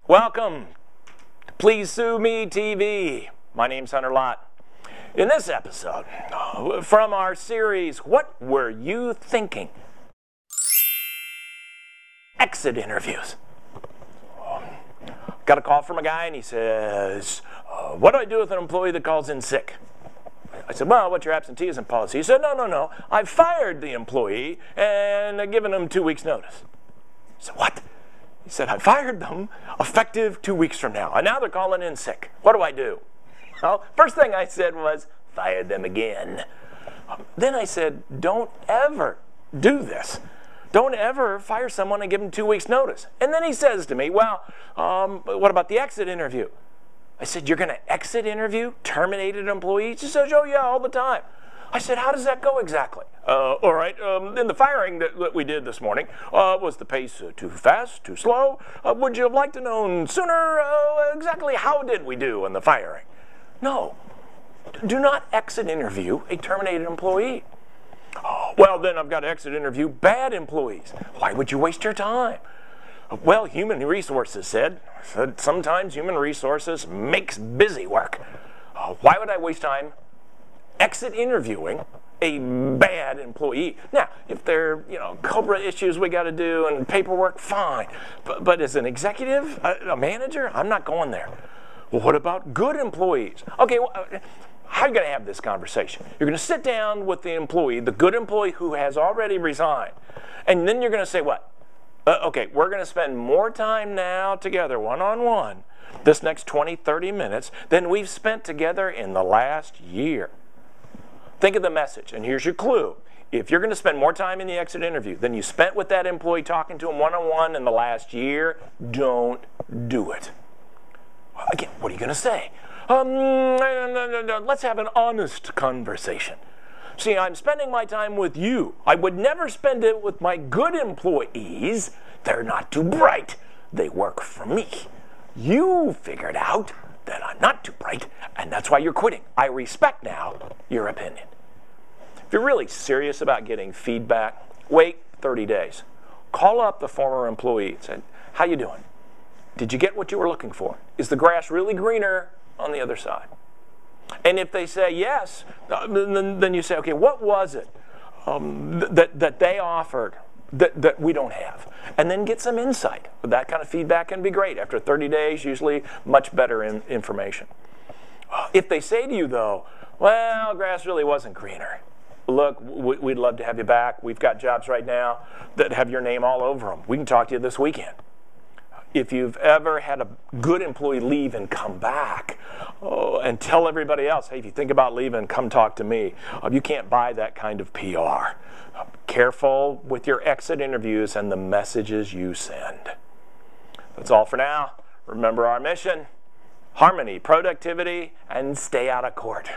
Welcome to Please Sue Me TV. My name's Hunter Lott. In this episode, from our series, What Were You Thinking? Exit interviews. Got a call from a guy and he says, what do I do with an employee that calls in sick? I said, well, what's your absenteeism policy? He said, no. I fired the employee and I've given him 2 weeks' notice. I said, what? He said, I fired them effective 2 weeks from now, and now they're calling in sick. What do I do? Well, first thing I said was, fire them again. Then I said, don't ever do this. Don't ever fire someone and give them 2 weeks' notice. And then he says to me, well, what about the exit interview? I said, you're going to exit interview terminated employees? He says, oh, yeah, all the time. I said, how does that go exactly? All right, in the firing that we did this morning, was the pace too fast, too slow? Would you have liked to know sooner exactly how did we do in the firing? No, do not exit interview a terminated employee. Oh, well, then I've got to exit interview bad employees. Why would you waste your time? Well, human resources said sometimes human resources makes busy work. Why would I waste time exit interviewing a bad employee? Now, if there are, COBRA issues we got to do and paperwork, fine. But as an executive, a manager, I'm not going there. Well, what about good employees? Okay, well, how are you going to have this conversation? You're going to sit down with the employee, the good employee who has already resigned, and then you're going to say what? Okay, we're going to spend more time now together, one-on-one, this next 20, 30 minutes, than we've spent together in the last year. Think of the message, and here's your clue. If you're going to spend more time in the exit interview than you spent with that employee talking to him one-on-one in the last year, don't do it. Again, what are you going to say? Let's have an honest conversation. See, I'm spending my time with you. I would never spend it with my good employees. They're not too bright. They work for me. You figured out that I'm not too bright, and that's why you're quitting. I respect now your opinion. If you're really serious about getting feedback, wait 30 days. Call up the former employee and say, how you doing? Did you get what you were looking for? Is the grass really greener on the other side? And if they say yes, then you say, okay, what was it that they offered that we don't have? And then get some insight. That kind of feedback can be great. After 30 days, usually much better information. If they say to you, though, well, grass really wasn't greener. Look, we'd love to have you back. We've got jobs right now that have your name all over them. We can talk to you this weekend. If you've ever had a good employee leave and come back and tell everybody else, hey, if you think about leaving, come talk to me. You can't buy that kind of PR. Careful with your exit interviews and the messages you send. That's all for now. Remember our mission: harmony, productivity, and stay out of court.